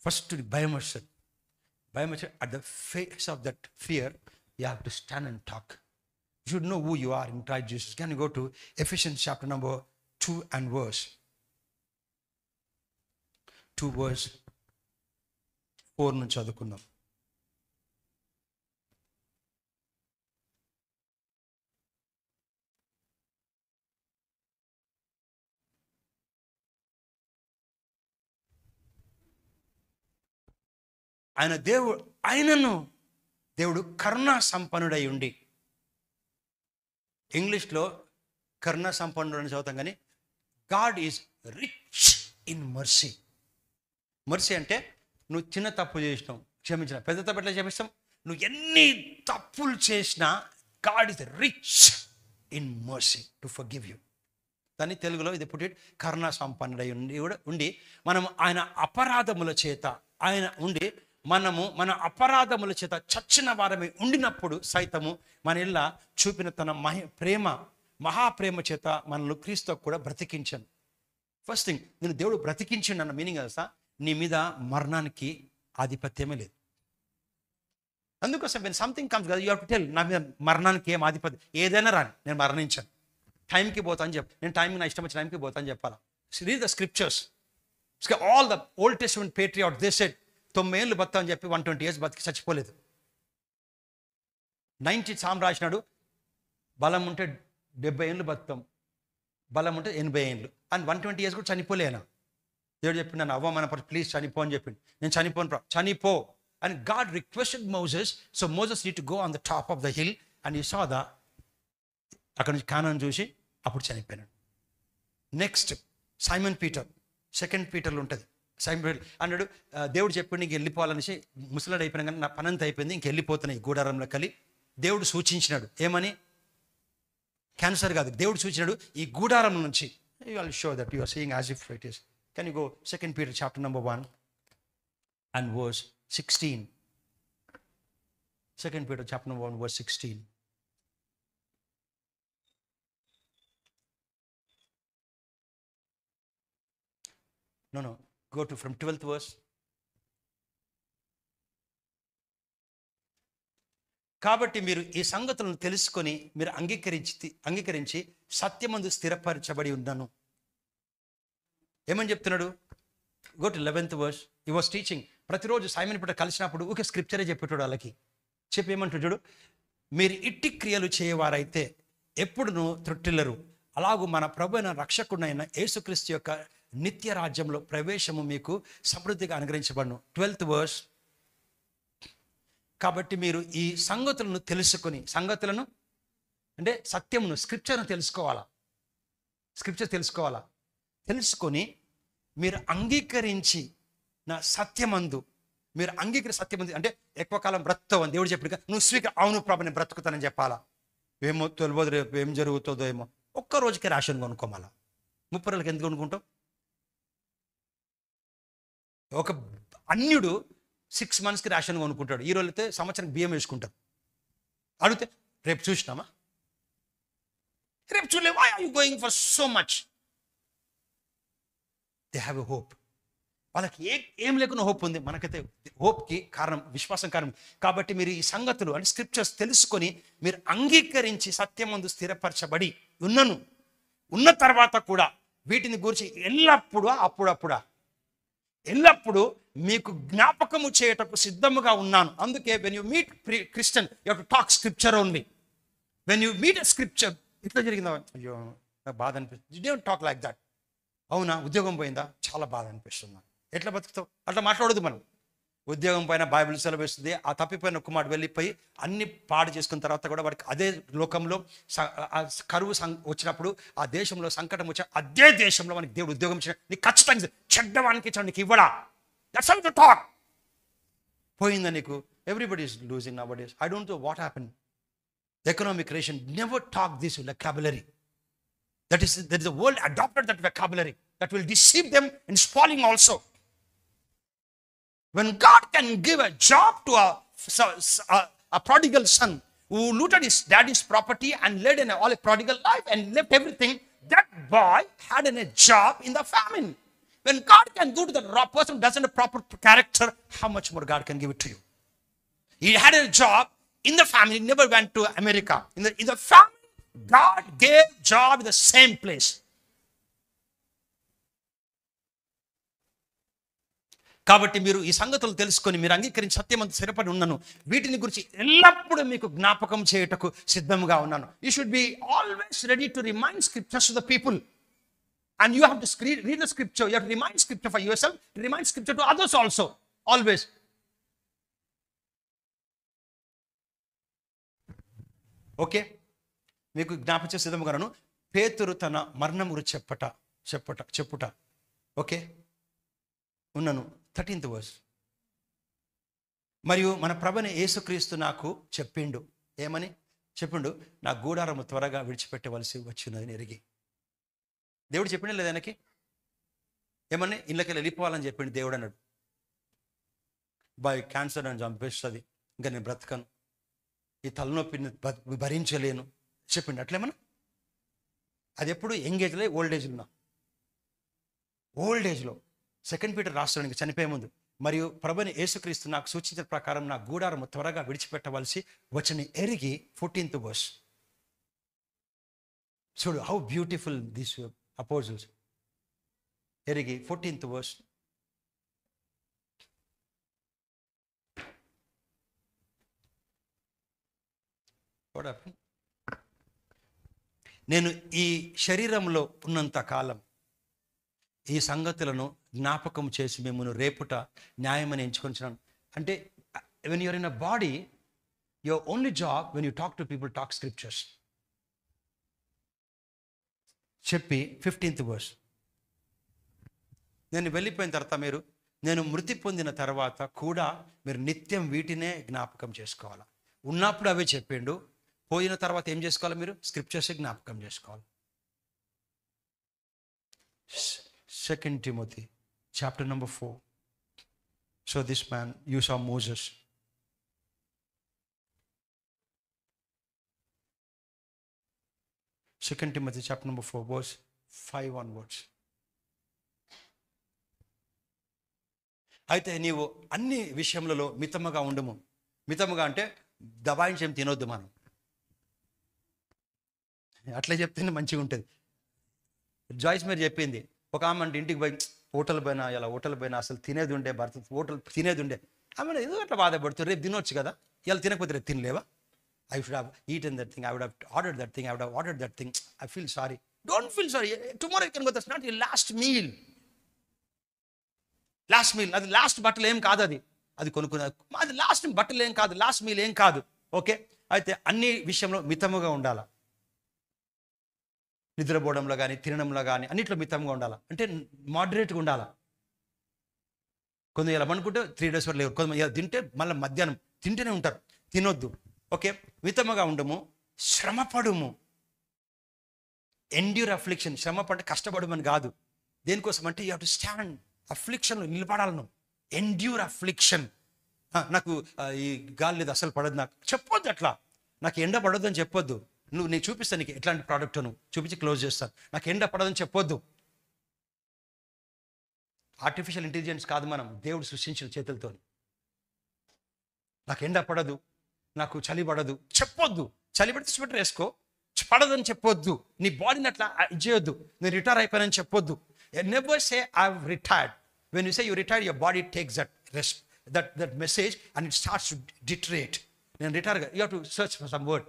First భయం వస్తుంది. భయం వచ్చి at the face of that fear you have to stand and talk. You should know who you are in Christ Jesus. Can you go to Ephesians chapter number 2 and verse 2 verse 4 నుంచి చదువుకుందాం. దేవుడు కరుణా సంపన్నుడై ఉండి, ఇంగ్లీష్లో కరుణా సంపన్నుడు అని చదువుతాం, కానీ God is rich in mercy. Mercy అంటే నువ్వు చిన్న తప్పు చేసినావు క్షమించిన, పెద్ద తప్పు ఎట్లా క్షమిస్తాం? నువ్వు ఎన్ని తప్పులు చేసినా God is rich in mercy to forgive you. దాన్ని తెలుగులో ఇది పుట్టి కరుణా సంపన్నుడై ఉండి మనం ఆయన అపరాధముల చేత మన అపరాధముల చేత చచ్చిన వారమై ఉండినప్పుడు సైతము మన ఇళ్ళ చూపిన తన మహాప్రేమ చేత మనల్ని క్రీస్తు కూడా బ్రతికించాను. ఫస్ట్ థింగ్, నేను దేవుడు బ్రతికించిండు అన్న మీనింగ్ తెలుసా? నీ మీద మరణానికి ఆధిపత్యమే లేదు. అందుకోసం వెన్ సంథింగ్ కమ్స్ కదా, యూ హావ్ టు టెల్, నా మీద మరణానికి ఏం ఆధిపత్యం, ఏదైనా రాని నేను మరణించాను, టైంకి పోతా అని చెప్పి, నేను టైంకి నా ఇష్టం వచ్చిన టైంకి పోతా అని చెప్పాలా. Read the scriptures. All the old testament Patriot they said 9 ఏళ్ళు బతా అని చెప్పి 120 years బతికి చచ్చిపోలేదు. 90 సామ్ రాసినాడు, బలం ఉంటే 70 ఏళ్ళు బతాం, బలం ఉంటే 80 ఏళ్ళు అని. 120 years కూడా చనిపోలేనా? దేవుడు చెప్పి నన్ను అవ్వమనపడి ప్లీజ్ చనిపో అని చెప్పింది. నేను చనిపో అని God requested Moses. So Moses need to go on the top of the hill and you saw అక్కడ నుంచి కానాను చూసి అప్పుడు చనిపోయినాడు. నెక్స్ట్ సైమన్ పీటర్, 2 Peterలో ఉంటుంది. సైమన్ అన్నాడు, దేవుడు చెప్పి నీకు వెళ్ళిపోవాలనేసి, ముసలాడు అయిపోయినా కానీ నా పనంతా అయిపోయింది, ఇంక వెళ్ళిపోతున్నాయి ఈ గూడారంలో కలి. దేవుడు సూచించినాడు ఏమని? క్యాన్సర్ కాదు, దేవుడు సూచించాడు ఈ గూడారం నుంచి. You will show that you are seeing as if it is. Can you go 2 Peter chapter number 1 and verse 16. 2 Peter chapter number 1 verse 16. No, go to from 12th verse. కాబట్టి మీరు ఈ సంగతులను తెలుసుకొని మీరు అంగీకరించి సత్యమందు స్థిరపరచబడి ఉన్నాను. ఏమని చెప్తున్నాడు? Go to 11th verse. He was teaching. ప్రతిరోజు సైమన్ పీటర్ కలిసినప్పుడు ఊకే స్క్రిప్చరే చెప్పేటాడు వాళ్ళకి. చెప్పి ఏమంటాడు చూడు, మీరు ఇట్టి క్రియలు చేయవారైతే ఎప్పుడునూ త్రుట్టిల్లరు, అలాగూ మన ప్రభు అయిన రక్షకుడైన యేసుక్రీస్తు యొక్క నిత్య రాజ్యంలో ప్రవేశము మీకు సమృద్ధిగా అనుగ్రహించబడును. 12th verse. కాబట్టి మీరు ఈ సంగతులను తెలుసుకొని, సంగతులను అంటే సత్యమును, స్క్రిప్చర్ను తెలుసుకోవాలా, తెలుసుకొని మీరు అంగీకరించి నా సత్యమందు, మీరు సత్యమందు అంటే ఎక్కువ కాలం బ్రతుకుతావు అని దేవుడు చెప్పాడు. నువ్వు అవును ప్రభు నేను బ్రతుకుతానని చెప్పాలా. ఏమో తెలియదు రేపు ఏం జరుగుతుందో ఏమో. ఒక్క రోజుకి రేషన్ కొనుక్కోమాలా. 30 రోజులకి ఎందుకు కొనుక్కుంటావు? ఒక అన్యుడు 6 monthsకి రేషన్ కొనుక్కుంటాడు. ఈ రోజులైతే సంవత్సరానికి బియ్యం వేసుకుంటారు. అడిగితే రేపు చూసినామా, రేపు చూడలే, why are you going for so much? They have a hope. వాళ్ళకి ఏం లేకుండా హోప్ ఉంది. మనకైతే హోప్కి కారణం విశ్వాసం కారణం. కాబట్టి మీరు ఈ సంగతులు అంటే స్క్రిప్చర్స్ తెలుసుకొని మీరు అంగీకరించి సత్యమందు స్థిరపరచబడి ఉన్న తర్వాత కూడా వీటిని గురించి ఎల్లప్పుడూ మీకు జ్ఞాపకము చేయటకు సిద్ధముగా ఉన్నాను. అందుకే when you meet Christian you have to talk scripture only. When you meet a scripture, ఇట్లా జరిగిందా, అయ్యో నాకు బాధ అనిపిస్తుంది, you don't talk like that. అవునా, ఉద్యోగం పోయిందా, చాలా బాధ అనిపిస్తుంది, ఎట్లా బతుకుతావు, అట్లా మాట్లాడదు. మనం ఉద్యోగం పైన బైబిల్ సెలవిస్తుంది. ఆ తప్పిపోయిన కుమారుడు వెళ్ళిపోయి అన్ని పాడు చేసుకున్న తర్వాత కూడా వాడికి అదే లోకంలో కరువు వచ్చినప్పుడు, ఆ దేశంలో సంకటం వచ్చి అదే దేశంలో మనకి దేవుడు ఉద్యోగం ఇచ్చిన, నీకు ఖచ్చితంగా చెడ్డవానికి ఇచ్చాడు, నీకు ఇవ్వడా. That's how to talk. పోయిందా నీకు? Everybody is losing nowadays. I don't know what happen. Economic ration never talk this vocabulary. That is the world adopted that vocabulary that will deceive them in spoiling also. When God can give a job to a prodigal son who looted his daddy's property and led all a prodigal life and left everything, that boy had a job in the famine. When God can go to the person who doesn't have proper character, how much more God can give it to you? He had a job in the family, never went to America. In the family, God gave job in the same place. కాబట్టి మీరు ఈ సంగతులు తెలుసుకొని మీరు అంగీకరించి సత్యమంత స్థిరపడి ఉన్నాను, వీటిని గురించి ఎల్లప్పుడూ మీకు జ్ఞాపకం చేయుటకు సిద్ధంగా ఉన్నాను. You should be always ready to remind scriptures to the people. And you have to read the scripture. You have to remind scripture for yourself, remind scripture to others also. Always. Okay, మీకు జ్ఞాపకం చేసే సిద్ధంగాను. పేతురు తన మరణం గురించి చెప్పుట. Okay, ఉన్నాను. 13th verse. మరియు మన ప్రభువైన యేసుక్రీస్తు నాకు చెప్పిండు. ఏమని చెప్పిండు? నా గూడారము త్వరగా విడిచిపెట్టవలసి వచ్చినదని ఎరిగి. దేవుడు చెప్పిండే లేదు ఆయనకి. ఏమని? ఇళ్ళకి వెళ్ళిపోవాలని చెప్పిండు దేవుడు అన్నాడు. క్యాన్సర్ అని చంపేస్తుంది, ఇంకా నేను బ్రతకను, ఈ తలనొప్పిని భరించలేను చెప్పిండు. అట్లేమన్నా? అది ఎప్పుడు యంగేజ్లో, ఓల్డ్ ఏజ్లో 2 పీటర్ రాస్తాడు ఇంకా చనిపోయే ముందు. మరియు ప్రభువైన యేసుక్రీస్తు నాకు సూచించిన ప్రకారం నా గూడారము త్వరగా విడిచిపెట్టవలసి వచ్చని ఎరిగి. 14th verse. చూడు హౌ బ్యూటిఫుల్ దిస్ apostles. ఎరిగి 14th verse. What happened? నేను ఈ శరీరంలో ఉన్నంత కాలం ఈ సంగతులను జ్ఞాపకం చేసి మిమ్మల్ని రేపుట న్యాయమని ఎంచుకొనిచున్నాను. అంటే when you're in a body, your only job when you talk to people, talk scriptures. చెప్పి 15th verse. నేను వెళ్ళిపోయిన తర్వాత నేను మృతి పొందిన తర్వాత కూడా మీరు నిత్యం వీటినే జ్ఞాపకం చేసుకోవాలి. ఉన్నప్పుడు అవే చెప్పిండు, పోయిన తర్వాత ఏం చేసుకోవాలి? మీరు స్క్రిప్చర్స్ జ్ఞాపకం చేసుకోవాలి. 2 Timothy chapter number 4. So this man, you saw Moses. Second Timothy chapter number 4 verse 5 onwards. అయితే నీవు అన్ని విషయములలో మితముగా ఉండము. మితముగా అంటే దబాయించి ఏం తినొద్దు మనం. అట్లా చెప్తేనే మంచిగా ఉంటుంది. జాయిస్ మీరు చెప్పింది, ఒక ఆమె అంటే ఇంటికి పోయి హోటల్ పోయినా అసలు తినేది ఉండే, భర్త హోటల్ తినేది ఉండే, ఆమె ఏదో అట్లా బాధపడుతుంది. రేపు తినొచ్చు కదా, ఇలా తినకపోతే రేపు తినలేవా? I should have eaten that thing. I would have ordered that thing. I would have ordered that thing. I feel sorry. Don't feel sorry. Tomorrow you can go. That's not your last meal. Last meal. అది last బట్టలు ఏం కాదు. అది కొనుక్కున్నది. అది last బట్టలు ఏం కాదు. Last meal ఏం కాదు. ఓకే, అయితే అన్ని విషయంలో మితముగా ఉండాలి. నిద్రపోవడంలో కానీ, తినడంలో కానీ అన్నిట్లో మితంగా ఉండాలి. అంటే మోడరేట్గా ఉండాలి. కొందరు ఇలా అనుకుంటే 3 days వరకు లేవు. కొంతమంది ఇలా తింటే మళ్ళీ మధ్యాహ్నం తింటూనే ఉంటారు. తినొద్దు. ఓకే, మితముగా ఉండము, శ్రమపడుము. Endure affliction. శ్రమపడి కష్టపడమని కాదు. దేనికోసం అంటే యూ హ్యావ్ టు స్టాండ్. అఫ్లిక్షన్లో నిలబడాలను. Endure affliction. నాకు ఈ గాలి లేదు, అసలు పడదు నాకు చెప్పొద్దు. అట్లా నాకు ఎండ పడొద్దు అని చెప్పొద్దు. నేను చూపిస్తాను నీకు ఎట్లాంటి ప్రోడక్ట్ చూపించి క్లోజ్ చేస్తాను. నాకు ఎండ పడదని చెప్పొద్దు. ఆర్టిఫిషియల్ ఇంటెలిజెన్స్ కాదు, మనం దేవుడు సృష్టించిన చేతులతో. నాకు ఎండ పడదు, నాకు చలి పడదు చెప్పొద్దు. చలి పడితే స్వెటర్ వేసుకో, పడదని చెప్పొద్దు. నీ బాడీని అట్లా చేయొద్దు. నేను రిటైర్ అయిపోయానని చెప్పొద్దు. Never say I have retired. When you say you retired, your body takes that message and it starts to deteriorate. నేను retire, you have to search for some word.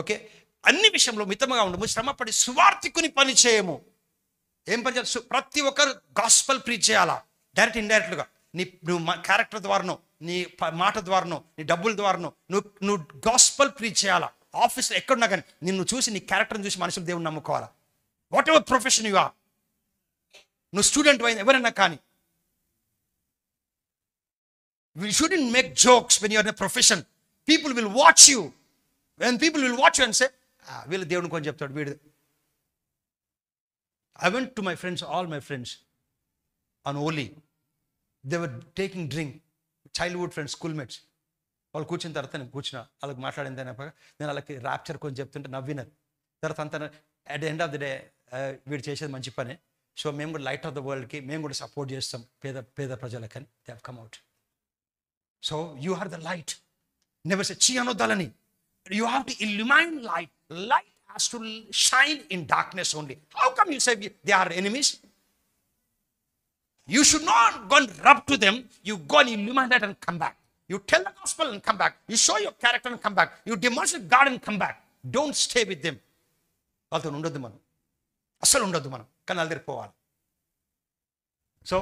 Okay, అన్ని విషయంలో మితముగా ఉండము, శ్రమపడి సువార్థికుని పని చేయము. ఏం పని చేయాలి? ప్రతి ఒక్కరు గాస్పల్ ప్రీచ్ చేయాలా, డైరెక్ట్ ఇండైరెక్ట్గా. నువ్వు క్యారెక్టర్ ద్వారానో, నీ మాట ద్వారానో, నీ డబ్బుల ద్వారానో నువ్వు గాస్పల్ ప్రీచ్ చేయాలా. ఆఫీస్లో ఎక్కడున్నా కానీ నిన్ను చూసి, నీ క్యారెక్టర్ని చూసి మనుషులు దేవుని నమ్ముకోవాలా. Whatever profession you are. నువ్వు స్టూడెంట్ అయినా ఎవరైనా కానీ, we shouldn't make jokes when you are in a profession. People will watch you. When people will watch you and say, వీళ్ళు దేవుని కొని చెప్తాడు వీడు. I went to my friends, all my friends on Holi. They were taking drink. Childhood friends, schoolmates. వాళ్ళు కూర్చున్న తర్వాత నేను కూర్చున్నా. వాళ్ళకి మాట్లాడింది అయినా నేను వాళ్ళకి ర్యాప్చర్ కొని చెప్తుంటే నవ్వినారు. తర్వాత అంతా at the end of the day వీడు చేసేది మంచి పని, సో మేము కూడా లైట్ ఆఫ్ ద వరల్డ్కి మేము కూడా సపోర్ట్ చేస్తాం పేద ప్రజలకని they have come out. So you are the light. Never say చీ అనొద్దాలని. You have to illuminate light. Light has to shine in darkness only. How come you say they are enemies? You should not go and rub to them. You go and illumine that and come back. You tell the gospel and come back. You show your character and come back. You demonstrate God and come back. Don't stay with them. వాళ్ళతో ఉండొద్దు మనం, అస్సలు ఉండొద్దు మనం, కానీ వాళ్ళ దగ్గర పోవాలి. సో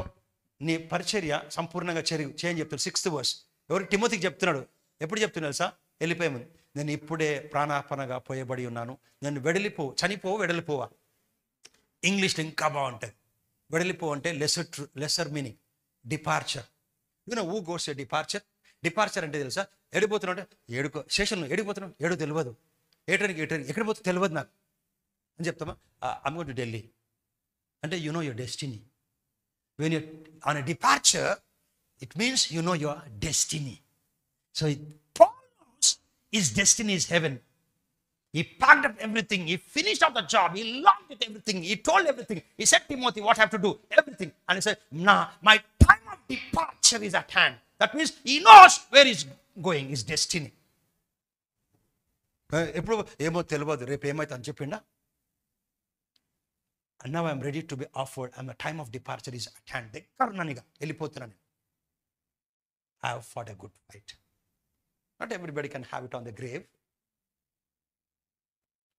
నీ పరిచర్య సంపూర్ణంగా చేయని చెప్తాడు. 6th verse ఎవరు? తిమోతికి చెప్తున్నాడు. ఎప్పుడు చెప్తున్నాడు సార్? వెళ్ళిపోయే ముందు, నేను ఇప్పుడే ప్రాణాపనగా పోయబడి ఉన్నాను, నన్ను వెడలిపోవా. ఇంగ్లీష్లో ఇంకా బాగుంటుంది. వెడలిపో అంటే lesser meaning, departure. Who goes A departure? Departure అంటే తెలుసా? ఎడిపోతున్నావు అంటే స్టేషన్లో ఎడిపోతున్నావు, తెలియదు, ఎక్కడ పోతే తెలియదు నాకు అని చెప్తామా? ఐమ్ గోయింగ్ టు ఢిల్లీ అంటే you know your destiny. When you on a departure it means you know your destiny. So Paul knows his destiny is heaven. He packed up everything. He finished up the job. He locked it everything. He told everything. He said, Timothy, what I have to do? Everything. And he said, nah, my time of departure is at hand. That means he knows where he's going, his destiny. ఎప్పుడు ఏమో తెలియదు, రేపు ఏమైతే అని చెప్పిండా. And now I'm ready to be offered. And the time of departure is at hand. దగ్గరననిగా వెళ్ళిపోతున్నాను. I have fought a good fight. Not everybody can have it on the grave.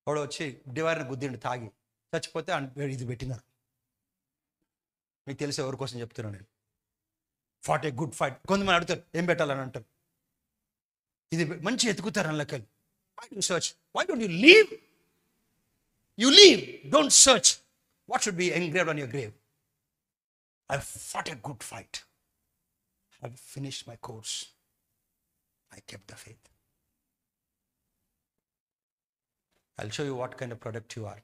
వాడు వచ్చి డివైర్ని గుద్దిండు తాగి చచ్చిపోతే ఇది పెట్టినారు. మీకు తెలిసి ఎవరి కోసం చెప్తున్నాను నేను. Fought a good fight. కొంతమంది అడుగుతారు ఏం పెట్టాలని అంటారు. ఇది మంచి ఎతుకుతారు అందులోకి. Why do search? Why don't you leave? You leave, don't search. What should be engraved on your grave? I fought a good fight. I finished my course. I kept the faith. I'll show you what kind of product you are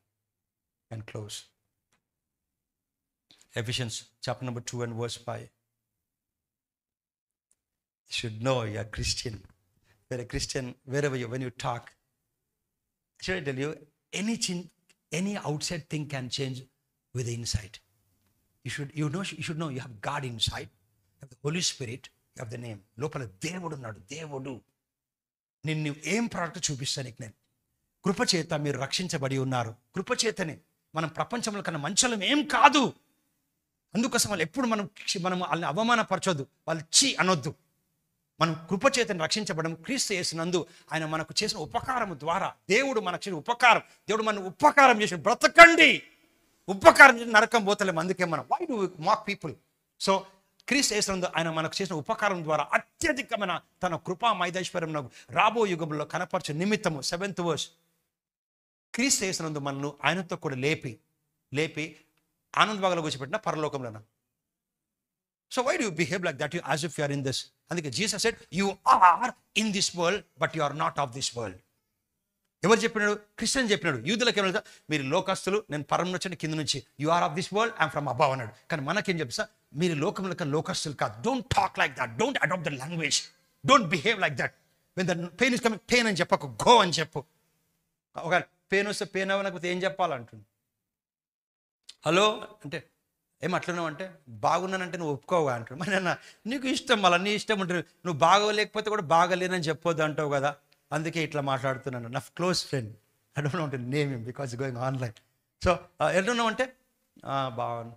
and close. Ephesians chapter number 2 and verse 5. You should know you're a Christian. You're a Christian wherever when you talk. Should I tell you, any outside thing can change with the inside. You should know you have God inside. You have the Holy Spirit. You have the name. Lopala Devudu unnadu. Devudu. Ninnu em product చూపిస్తానికి నేను. కృపచేత మీరు రక్షించబడి ఉన్నారు. కృపచేతనే. మనం ప్రపంచంలో కన్నా మంచలం ఏం కాదు. అందుకోసం వాళ్ళు ఎప్పుడు మనం వాళ్ళని అవమానపరచొద్దు, వాళ్ళు చీ అనొద్దు. మనం కృపచేతని రక్షించబడడం క్రీస్తు యేసునందు ఆయన మనకు చేసిన ఉపకారం ద్వారా. దేవుడు మనకు చేసిన ఉపకారం, దేవుడు మన ఉపకారం చేసిన బ్రతకండి. ఉపకారం చేసిన నరకం పోతలేము. అందుకే మనం why do mock people? So క్రీస్తు యేసునందు ఆయన మనకు చేసిన ఉపకారం ద్వారా అత్యధికమైన తన కృపా మైదైశ్వర్యం రాబో యుగంలో కనపరచే నిమిత్తము 7th verse. క్రీస్తు యేసునందు మనల్ని ఆయనతో కూడా లేపి ఆనంద భాగంలో కూర్చోబెట్టిన పరలోకంలోన. So why do you behave like that? You as if you are in this. అందుకే Jesus said you are in this world but you are not of this world. ఎవరు చెప్పినాడు? క్రిస్టియన్ చెప్పినాడు. యూదులకు ఏమన్నా మీరు లోకస్తులు, నేను పరం నుంచి కింద నుంచి, you are of this world, I'm from above అన్నాడు. కానీ మనకేం చెప్తా? మీరు లోకంలో లోకస్తులు కాదు. Don't talk like that. Don't adopt the language. Don't behave like that. When the pain is coming, pain అని చెప్పకు, గో అని చెప్పు. ఒక పెయిన్ వస్తే పెయిన్ అవ్వకపోతే ఏం చెప్పాలంటుంది? హలో అంటే ఏం అట్లున్నావు అంటే బాగున్నానంటే నువ్వు ఒప్పుకోవా అంటాడు. మరి అన్న నీకు ఇష్టం, మళ్ళీ నీ ఇష్టం ఉంటుంది. నువ్వు బాగోలేకపోతే కూడా బాగలేనని చెప్పొద్దు అంటావు కదా, అందుకే ఇట్లా మాట్లాడుతున్నాను. నా close friend, I don't want to name him because going online. So ఎట్లున్నావు అంటే బాగున్నా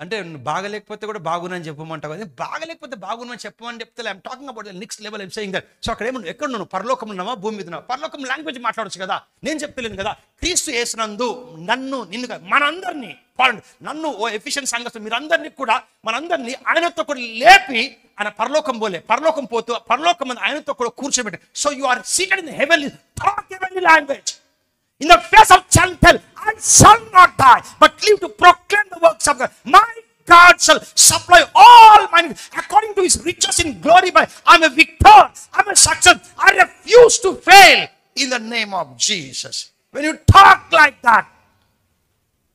అంటే నువ్వు బాగలేకపోతే కూడా బాగున్నాను చెప్పమంటావు కదా. బాగలేకపోతే బాగున్నాను చెప్పమని చెప్తే I'm talking about the next level. I'm saying that. So అక్కడ ఏమన్నా ఎక్కడ నువ్వు పరలోకం ఉన్నావా భూమి మీద ఉన్నావా? పరలోకం లాంగ్వేజ్ మాట్లాడచ్చు కదా. నేను చెప్పలేను కదా. క్రీస్తు యేసునందు నిన్ను మనందరినీ నన్ను ఓ ఎఫిషియన్ సంఘస్థులు మీరందరినీ కూడా మనందరినీ ఆయనతో కూడా లేపి ఆయన పరలోకం పోతూ పరలోకం ఆయనతో కూడా కూర్చోబెట్టి. So you are seated in heavenly talk heavenly language. In the face of Chantal, I shall not die, but live to proclaim the works of God. My God shall supply all my needs according to His riches in glory. I'm a victor. I'm a success. I refuse to fail in the name of Jesus. When you talk like that,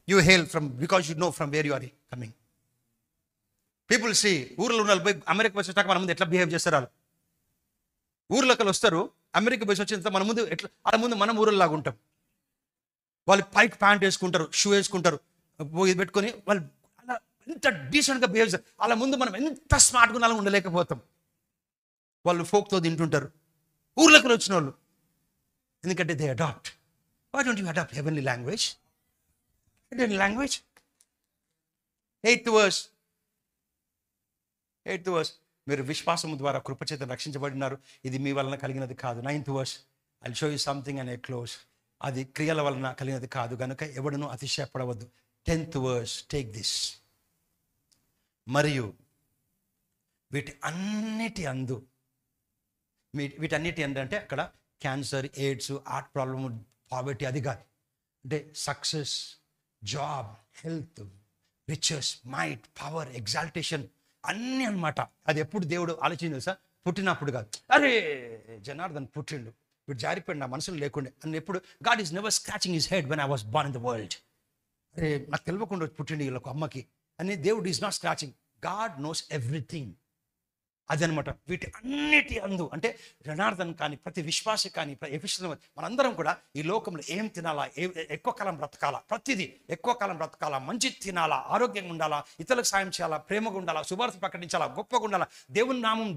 you hail from, because you know from where you are coming. People see, ఊర్లో ఉన్న పోయి America వచ్చి వచ్చాక మన ముందు ఎట్లా behave చేస్తారు వాళ్ళు. ఊర్లోకి వస్తారు, అమెరికా పోయి వచ్చిన మన ముందు ఎట్లా వాళ్ళ ముందు మనం ఊర్లాగా ఉంటాం. వాళ్ళు పైకి ప్యాంట్ వేసుకుంటారు, షూ వేసుకుంటారు, ఇది పెట్టుకొని వాళ్ళు అలా ఎంత డీసెంట్గా బిహేవ్ చేస్తారు. అలా ముందు మనం ఎంత స్మార్ట్గా అలా ఉండలేకపోతాం. వాళ్ళు ఫోక్తో తింటుంటారు, ఊర్లోకి వచ్చిన వాళ్ళు. ఎందుకంటే they adopt. Why don't you adopt heavenly language? Heavenly language. 8th verse. మీరు విశ్వాసము ద్వారా కృపచేత రక్షించబడినారు, ఇది మీ వలన కలిగినది కాదు. 9th verse. I'll show you something and I close. అది క్రియల వలన కలిగినది కాదు గనుక ఎవడునూ అతిశయపడవద్దు. 10th verse. Take this. మరియు వీటన్నిటి అందు అంటే అక్కడ cancer, AIDS, heart problem, poverty అది కాదు. అంటే success, job, health, riches, might, power, exaltation అన్నీ అనమాట. అది ఎప్పుడు దేవుడు ఆలోచన తెలుసా? పుట్టినప్పుడు కాదు, అరే జనార్దన్ పుట్టిండు, వీడు జారిపోయిండు, నా మనసులో లేకుండే అని ఎప్పుడు. God is never scratching his head when I was born in the world. అరే నాకు తెలియకుండా పుట్టిండు వీళ్ళకు అమ్మకి అని దేవుడు is not scratching. God knows everything. అదనమాట. వీటి అన్నిటి అందు అంటే జనార్దన్ కానీ, ప్రతి విశ్వాసి కానీ, మనందరం కూడా ఈ లోకంలో ఏం తినాలా, ఎక్కువ కాలం బ్రతకాలా, ప్రతిదీ ఎక్కువ కాలం బ్రతకాలా, మంచి తినాలా, ఆరోగ్యంగా ఉండాలా, ఇతరులకు సాయం చేయాలా, ప్రేమగా ఉండాలా, శుభార్త ప్రకటించాలా, గొప్పగా ఉండాలా, దేవుని నామం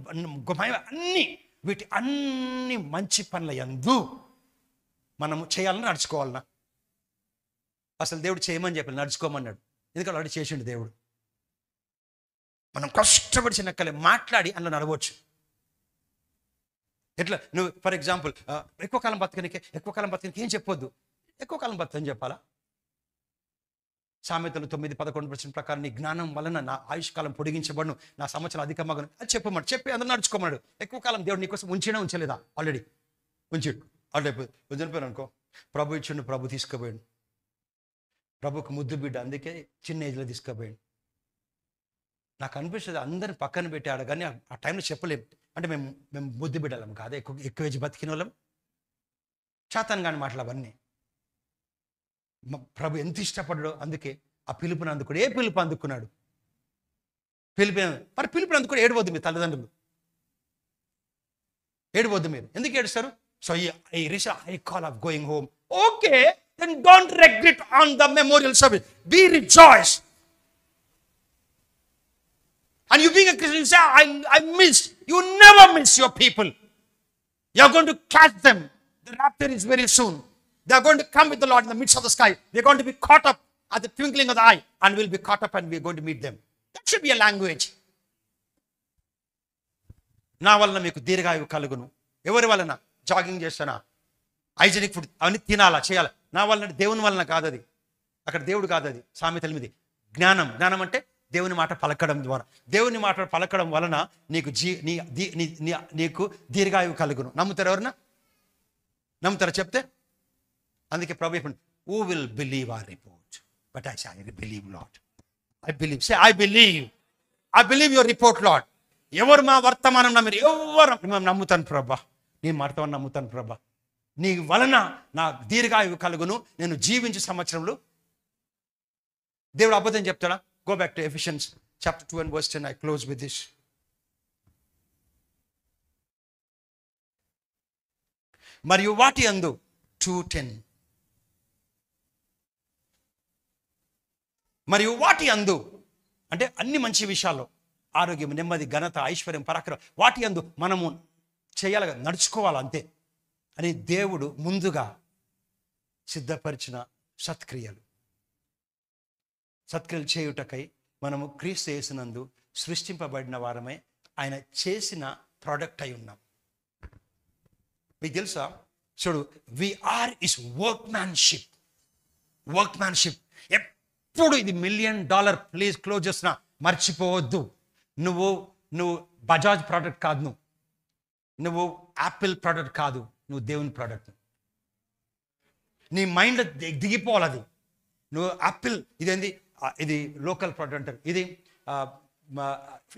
అన్నీ, వీటి అన్ని మంచి పనుల యందు మనము చేయాలని నడుచుకోవాలన్నా. అసలు దేవుడు చేయమని చెప్పి నడుచుకోమన్నాడు. ఎందుకంటే అలా చేసిండు దేవుడు. మనం కష్టపడి చిన్నక్కలే మాట్లాడి అందులో నడవచ్చు. ఎట్లా నువ్వు ఫర్ ఎగ్జాంపుల్ ఎక్కువ కాలం బతకనికి ఏం చెప్పొద్దు, ఎక్కువ కాలం బతకని చెప్పాలా? సామెతలు 9:11 ప్రకారం నీ జ్ఞానం వలన నా ఆయుష్కాలం పొడిగించబడును, నా సంవత్సరం అధికమగను అది చెప్పమన్నాడు. చెప్పి అందరూ నడుచుకోమన్నాడు. ఎక్కువ కాలం దేవుడు నీకోసం ఉంచలేదా? ఆల్రెడీ ఉంచాడు. ఆల్రెడీ వదిలిపోయాను అనుకో, ప్రభు ఇచ్చిండు, ప్రభు తీసుకుపోయాడు. ప్రభుకు ముద్దు బిడ్డ, అందుకే చిన్న ఏజ్లో తీసుకుపోయాడు. నాకు అనిపిస్తుంది అందరిని పక్కన పెట్టాడు, కానీ ఆ టైంలో చెప్పలేము. అంటే మేము ముద్దు బిడ్డలం కాదు, ఎక్కువ ఏజ్ బతికిన వాళ్ళం. చాతాను కానీ మాటలు అవన్నీ ప్రభు ఎంత ఇష్టపడ్డాడో, అందుకే ఆ పిలుపుని అందుకున్నాడు. ఏ పిలుపు అందుకున్నాడు? పిలుపుని అందుకుని ఏడవద్దు మీరు తల్లిదండ్రులు, ఏడవద్దు మీరు. ఎందుకు ఏడుస్తారు? So I call of going home. Okay, then don't regret on the memorial service. Be rejoiced. And you being a Christian, you say, I missed. You never miss your people. You're going to catch them. The rapture is very soon. They're going to come with the Lord in the midst of the sky. They're going to be caught up at the twinkling of the eye, and we'll be caught up and we're going to meet them. That should be a language. నా వలన మీకు దీర్ఘాయువు కలుగును. ఎవరి వలన? Jogging చేస్తానా, hygienic food అవన్నీ తినాలా, చేయాలి. నా వలన, దేవుని వలన కాదు అది. అక్కడ దేవుడు కాదు అది. సామెత 8. జ్ఞానం అంటే దేవుని మాట పలకడం ద్వారా. దేవుని మాట పలకడం వలన నీకు నీకు దీర్ఘాయువు కలుగును. నమ్ముతారు? ఎవరన్నా నమ్ముతారా చెప్తే? అందుకే ప్రభు చెప్పండి, who will believe our report? But I say, I believe, Lord. I believe. Say, I believe your report, Lord. ఎవరు మా వర్తమానం నమ్మిరు? ఎవరు మేము నమ్ముతాను ప్రభా, నీ వర్తమానం నమ్ముతాను ప్రభా, నీ వలన నా దీర్ఘాయువు కలుగును, నేను జీవించే సంవత్సరంలో. దేవుడు అబద్ధం చెప్తాడా? Go back to Ephesians chapter 2 and verse 10. I close with this. మరియు వాటి అందు 2:10. మరియు వాటి అందు అంటే అన్ని మంచి విషయాల్లో, ఆరోగ్యం, నెమ్మది, ఘనత, ఐశ్వర్యం, పరాక్రమం, వాటి అందు మనము చేయాలి, నడుచుకోవాలి అంతే అని దేవుడు ముందుగా సిద్ధపరిచిన సత్క్రియలు చేయుటకై మనము క్రీస్తు యేసునందు సృష్టింపబడిన వారమై ఆయన చేసిన ప్రోడక్ట్ అయి ఉన్నాం. మీకు తెలుసా? చూడు, వీఆర్ ఇస్ వర్క్మ్యాన్షిప్. ఎప్పుడు ఇది $1 million ప్లీజ్ క్లోజ్ చేసిన మర్చిపోవద్దు. నువ్వు బజాజ్ ప్రోడక్ట్ కాదు, నువ్వు యాపిల్ ప్రోడక్ట్ కాదు, నువ్వు దేవుని ప్రోడక్ట్. నీ మైండ్లో దిగిపోవాలి అది. నువ్వు యాపిల్ ఇదేంది, ఇది లోకల్ ప్రోడక్ట్ అంటారు, ఇది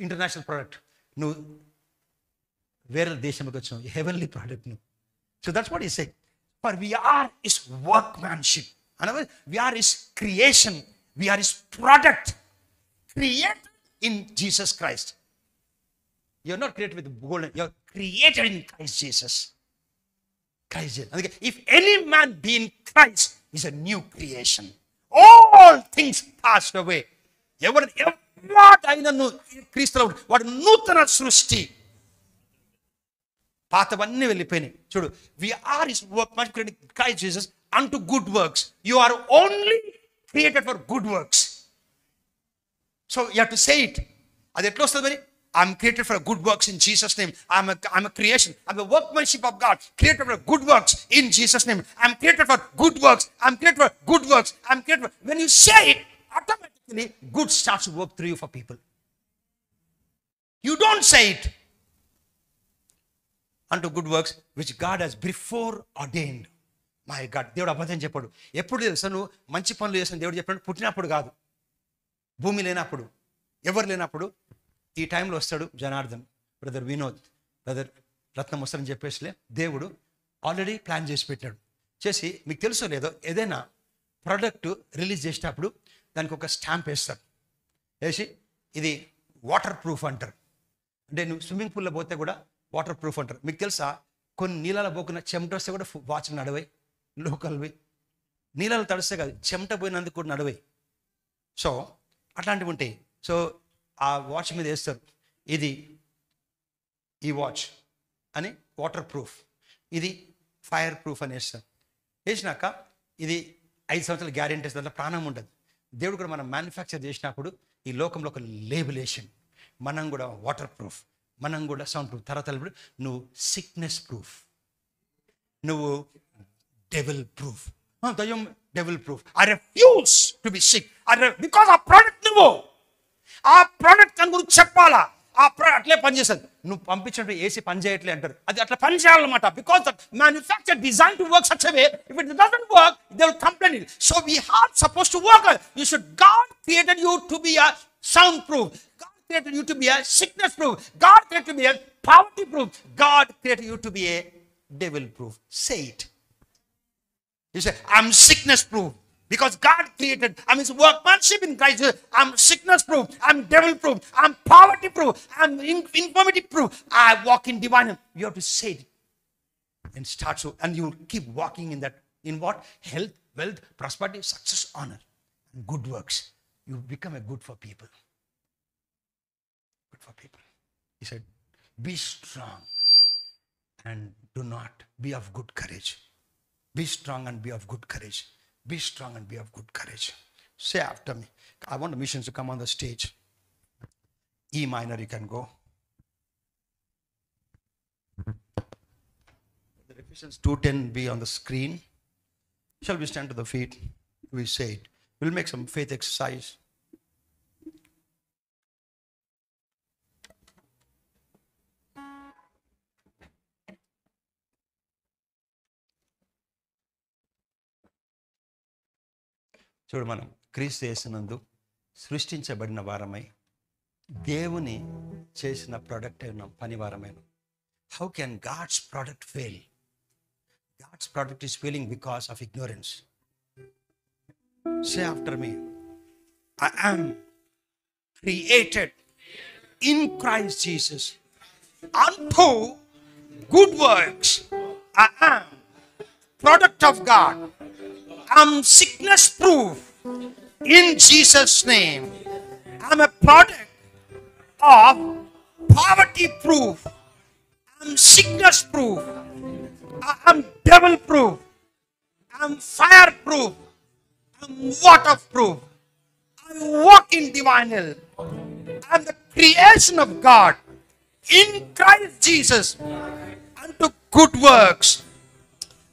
ఇంటర్నేషనల్ ప్రోడక్ట్. నువ్వు వేరే దేశంలోకి వచ్చినావు, హెవెన్లీ ప్రోడక్ట్ నువ్వు. So that's what he said. For we are his workmanship. అనగా we are his creation, we are his product created in Jesus Christ. You are not created with gold, you are created in Christ Jesus. అందుకే if any man be in Christ is a new creation. All things passed away. ఎవరైనా క్రీస్తులో వాడు నూతన సృష్టి. పాతవన్నీ వెళ్ళిపోయినాయి. చూడు, we are his workmanship in Christ Jesus unto good works. You are only created for good works. So you have to say it. అది ఎట్లా వస్తుంది మరి? I'm created for good works in Jesus' name. I'm a creation. I'm a workmanship of God, created for good works in Jesus' name. I'm created for good works. I'm created for good works. I'm created for... When you say it, automatically good starts to work through you for people. You don't say it. Unto good works which God has before ordained. My God, దేవుడు అబద్ధం చెప్పాడు. ఎప్పుడు తెలుసా నువ్వు మంచి పనులు చేసిన? దేవుడు చెప్పాడు పుట్టినప్పుడు కాదు, భూమి లేనప్పుడు, ఎవరు లేనప్పుడు. ఈ టైంలో వస్తాడు జనార్దన్, బ్రదర్ వినోద్, బ్రదర్ రత్నం వస్తారని చెప్పేసిలే దేవుడు ఆల్రెడీ ప్లాన్ చేసి పెట్టాడు. చేసి మీకు తెలుసో లేదో, ఏదైనా ప్రోడక్ట్ రిలీజ్ చేసేటప్పుడు దానికి ఒక స్టాంప్ వేస్తారు. వేసి ఇది వాటర్ ప్రూఫ్ అంటారు. అంటే నువ్వు స్విమ్మింగ్ పూల్లో పోతే కూడా వాటర్ ప్రూఫ్ అంటారు. మీకు తెలుసా, కొన్ని నీళ్ళలో పోకున్న చెమట వస్తే కూడా వాచ్ నడవై, లోకల్వి. నీళ్ళలో తడిస్తే కాదు, చెమట పోయినందుకు కూడా నడవై. సో అట్లాంటివి ఉంటాయి. సో ఆ వాచ్ మీద వేస్తారు, ఇది ఈ వాచ్ అని వాటర్ ప్రూఫ్, ఇది ఫైర్ ప్రూఫ్ అని వేస్తారు. వేసినాక ఇది 5 సంవత్సరాల గ్యారెంటీ, దాంట్లో ప్రాణం ఉంటుంది. దేవుడు కూడా మనం మ్యానుఫ్యాక్చర్ చేసినప్పుడు ఈ లోకంలో ఒక లేబులేషన్, మనం కూడా వాటర్ ప్రూఫ్, మనం కూడా సౌండ్ ప్రూఫ్. తర్వాత నువ్వు సిక్నెస్ ప్రూఫ్, నువ్వు డెవిల్ ప్రూఫ్. దయ్యం devil proof. I refuse to be sick. Because ఆ ప్రోడక్ట్ నువ్వు ఆ ప్రోడక్ట్ అని గురించి చెప్పాలా. ఆ ప్రోడక్ట్ అట్లే పనిచేస్తుంది. నువ్వు పంపించినప్పుడు ఏసీ పని చేయట్లే అంటారు, అది అట్లా పని చేయాలన్నమాట. Because the manufacture design to work such a way, if it doesn't work they will complain it. So we are suppose to work. You should, God created you to be a sound proof. God created you to be a sickness proof. God created you to be a poverty proof. God created you to be a devil proof. Say it. You say, I'm sickness proof because God created. I'm his workmanship in Christ. I'm sickness proof. I'm devil proof. I'm poverty proof. I'm infirmity proof. I walk in divine. You have to say it and start so, and you keep walking in that. In what? Health, wealth, prosperity, success, honor, and good works. You become a good for people. Good for people. He said, be strong and do not be of good courage. Be strong and be of good courage. Be strong and be of good courage. Say after me. I want the musicians to come on the stage. E minor, you can go. The Ephesians 2:10 be on the screen. Shall we stand to the feet? We say it. We'll make some faith exercise. చూడు, మనం క్రీస్తు యేసునందు సృష్టించబడిన వారమై దేవుని చేసిన product అయిన పని వారమైన. How can God's product fail? God's product is failing because of ignorance. Say after me. I am created in Christ Jesus unto good works. I am product of God. I'm sickness proof in Jesus' name. I'm a product of poverty proof. I'm sickness proof. I'm devil proof. I'm fire proof. I'm water proof. I walk in divine health. I'm the creation of God in Christ Jesus unto good works.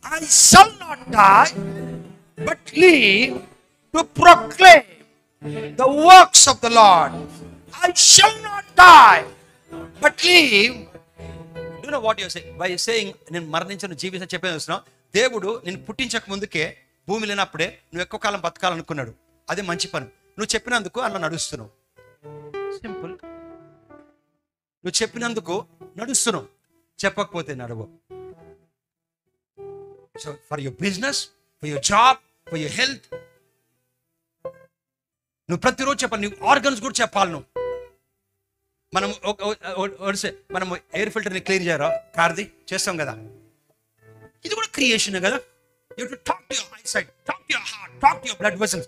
I shall not die, but live to proclaim the works of the Lord. I shall not die, but live. Do you know what you're saying? By saying, నేను మరణించను జీవితం చెప్పేస్తున్నా. దేవుడు నేను పుట్టించక ముందుకే భూమి లేనప్పుడే నువ్వు ఎక్కువ కాలం బతకాలనుకున్నాడు. అదే మంచి పని. నువ్వు చెప్పినందుకు అలా నడుస్తున్నావు. సింపుల్. నువ్వు చెప్పినందుకు నడుస్తున్నావు, చెప్పకపోతే నడవు. So for your business, for your job, for your health, నువ్వు ప్రతిరోజు చెప్పాలి. నువ్వు ఆర్గన్స్ కూడా చెప్పాలి. నువ్వు మనం ఎయిర్ ఫిల్టర్ని క్లీన్ చేయరా, కార్ది చేస్తాం కదా, ఇది కూడా క్రియేషన్ కదా. You have to talk to your eyesight, talk to your heart, talk to your blood vessels.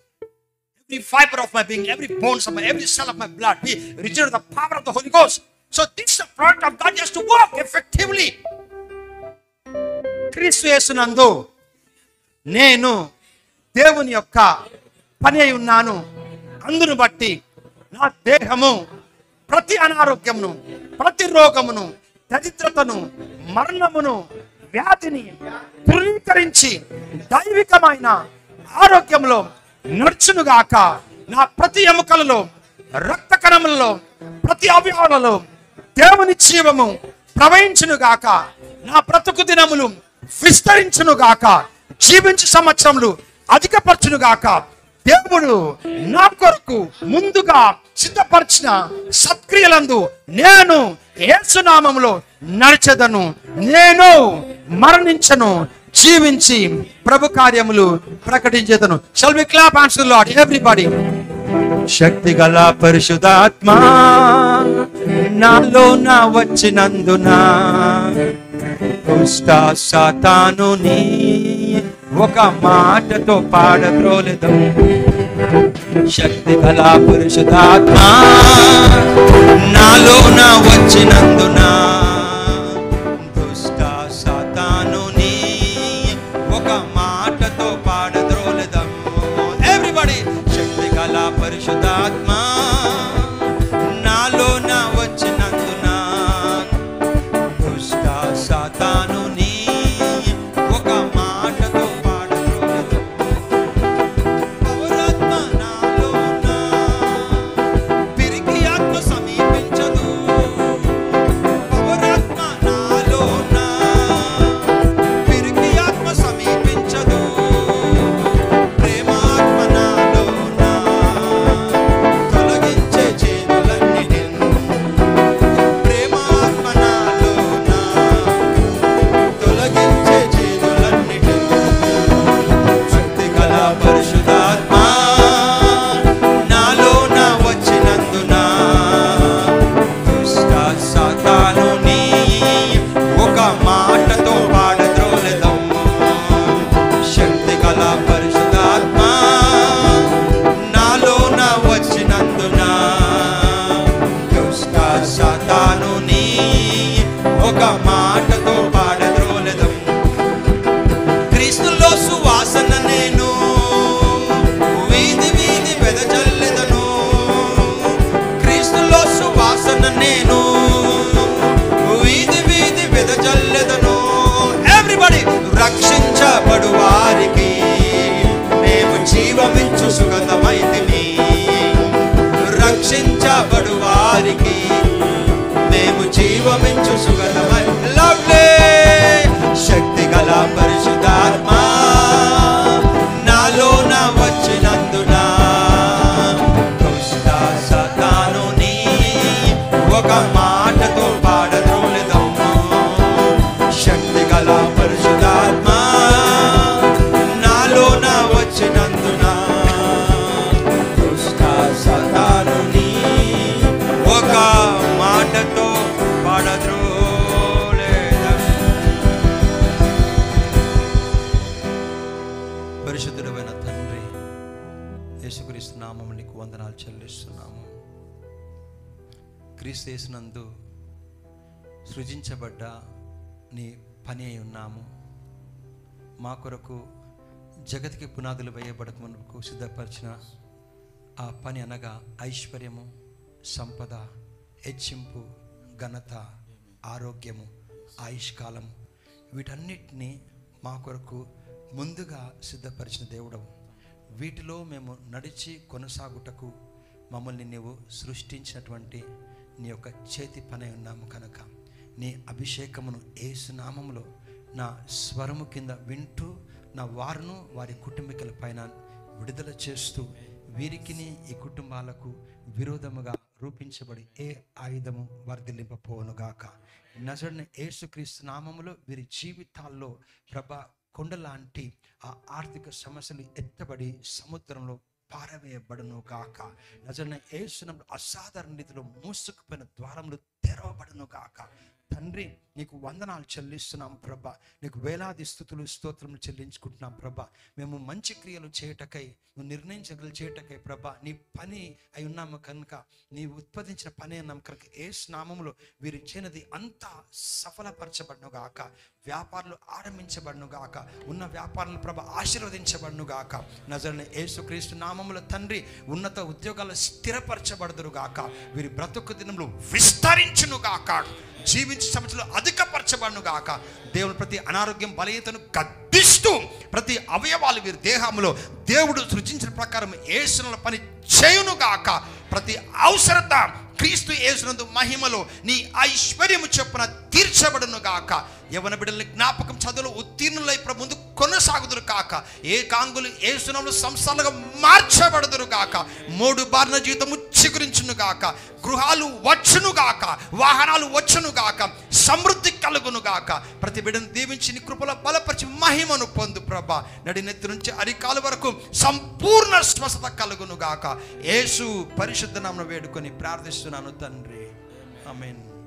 Every fiber of my being, every bones of my, every cell of my blood be regenerate the power of the Holy Ghost. So this is the product of God has to work effectively. క్రీస్తు యేసునందు నేను దేవుని యొక్క పని అయి ఉన్నాను. అందును బట్టి నా దేహము ప్రతి అనారోగ్యమును, ప్రతి రోగమును, దరిద్రతను, మరణమును, వ్యాధిని ధృవీకరించి దైవికమైన ఆరోగ్యంలో నడుచునుగాక. నా ప్రతి ఎముకలలో, రక్త కణములలో, ప్రతి అవయవాలలో దేవుని జీవము ప్రవహించునుగాక. నా బ్రతుకు దినములు విస్తరించునుగాక. జీవించు సంవత్సరములు అధికపరచునుగాక. దేవుడు నా కొరకు ముందుగా సిద్ధపరిచిన సత్క్రియలందు నేను యేసు నామములో నడిచెదను. నేను మరణించను, జీవించి ప్రభు కార్యములు ప్రకటించేదను. Shall we clap hands to the Lord, everybody? శక్తి గల పరిశుద్ధాత్మా నాలో నా వచ్చినందున దుష్ట సాతానుని ఒక మాటతో పాడద్రోలెదం. శక్తి గల పరిశుద్ధాత్మా నాలో నా వచ్చినందున దుష్ట సాతానుని ఒక మాటతో పాడద్రోలెదం. ఎవ్రీబడి శక్తి గల పరిశుద్ధాత్మా నాలో నా వచ్చినందున దుష్ట సాతానుని ఒక మాటతో పాడద్రోలెదం. పౌరాత్మ నాలోన పిరికి ఆత్మ సమీపించదు. పౌరాత్మ నాలోన పిరికి ఆత్మ సమీపించదు. ప్రేమాత్మ నాలోన తొలగించే చేతులన్నిటిని. ప్రేమాత్మ నాలోన తొలగించే చేతులన్నిటిని. శక్తి గల పరిశుద్ధాత్మ నాలోన వచ్చినందున దుష్ట సాతానుని ఒక మాటతో పాడద్రోలెదం. శక్తి గల పరిశుద్ధాత్మ నాలోన వచ్చినందున దుష్ట సాతానుని ఒక మాటతో పాడద్రోలెదం. క్రీస్తులో సువాసన నేను వీధి వీధి వెదజల్లెదను. క్రీస్తులో సువాసన నేను వీధి వీధి వెదజల్లెదను. ఎవ్రీబడి రక్షించబడు వారికి మేము జీవమిచ్చు సుగంధమైతిని. రక్షించబడు వారికి మేము జీవమిచ్చు సుగంధమై. లవ్లీ శక్తి గల పరిశుద్ధాత్మ నాలోన వచ్చినందున దుష్ట సాతానుని ఒక మాటతో పాడద్రోలెదం. శక్తి గల పరిశుద్ధాత్మ నాలోన వచ్చినందున దుష్ట సాతానుని ఒక మాటతో పాడద్రోలెదం. పరిశుద్ధుడైన తండ్రి యేసుక్రీస్తు నామమున నీకు వందనాలు చెల్లిస్తున్నాము. క్రీస్తు యేసునందు సృజించబడ్డ నీ పని అయి ఉన్నాము. మా కొరకు జగతికి పునాదులు వేయబడక మునుపు సిద్ధపరిచిన ఆ పని అనగా ఐశ్వర్యము, సంపద, హెచ్చింపు, ఘనత, ఆరోగ్యము, ఆయుష్కాలము, వీటన్నిటినీ మా కొరకు ముందుగా సిద్ధపరిచిన దేవుడవు. వీటిలో మేము నడిచి కొనసాగుటకు మమ్మల్ని నీవు సృష్టించినటువంటి నీ యొక్క చేతి పని ఉన్నాము కనుక నీ అభిషేకమును యేసు నామములో నా స్వరము కింద వింటూ నా వారును వారి కుటుంబీకుల పైన విడుదల చేస్తూ వీరికిని ఈ కుటుంబాలకు విరోధముగా రూపించబడి ఏ ఆయుధము వర్ధిల్లింపపోనుగాక. నజరుడైన యేసుక్రీస్తు నామములో వీరి జీవితాల్లో ప్రభా కొండలాంటి ఆ ఆర్థిక సమస్యలు ఎత్తబడి సముద్రంలో పారవేయబడును గాక. నజరుడైన యేసు నామములో అసాధారణ రీతిలో మూసుకుపోయిన ద్వారములు తెరవబడును గాక. తండ్రి నీకు వందనాలు చెల్లిస్తున్నాం ప్రభా. నీకు వేలాది స్తుతులు స్తోత్రములు చెల్లించుకుంటున్నాం ప్రభా. మేము మంచి క్రియలు చేయటకై, నువ్వు నిర్ణయించగలు చేయటకై ప్రభా నీ పని అయి ఉన్నాము కనుక, నీ ఉత్పాదించిన పని అన్నాం కనుక యేసు నామములో వీరు చేయనది అంతా సఫలపరచబడును గాక. వ్యాపారాలు ఆరంభించబడును గాక. ఉన్న వ్యాపారాలు ప్రభా ఆశీర్వదించబడును గాక. నజరేయుడైన యేసుక్రీస్తు నామములో తండ్రి ఉన్నత ఉద్యోగాలు స్థిరపరచబడుదురు గాక. వీరి బ్రతుకు దినములు విస్తరించును గాక. జీవించే సంవత్సరాలు అధికపరచబడును గాక. దేవుడు ప్రతి అనారోగ్యం బలహీనతను గద్దిస్తూ ప్రతి అవయవాలు వీరి దేహంలో దేవుడు సృజించిన ప్రకారం యేసుల పని చేయును గాక. ప్రతి అవసరత క్రీస్తు యేసునందు మహిమలో నీ ఐశ్వర్యము చొప్పున తీర్చబడును గాక. యవన బిడ్డల్ని జ్ఞాపకం చదువులు ఉత్తీర్ణులై ముందు కొనసాగుదురు కాక. ఏకాంగులు యేసునామములో సంస్థలుగా మార్చబడుదురు గాక. మోడు బారిన జీవితము చిగురించును గాక. గృహాలు వచ్చును గాక. వాహనాలు వచ్చును గాక. సమృద్ధి కలుగును గాక. ప్రతి బిడ్డను దీవించి నీ కృపలో బలపరిచి మహిమను పొందు ప్రభా. నడినెత్తి నుంచి అరికాలు వరకు సంపూర్ణ స్వస్థత కలుగును గాక. యేసు పరిశుద్ధ నామమున వేడుకొని ప్రార్థిస్తున్నాను తండ్రి. ఆమేన్.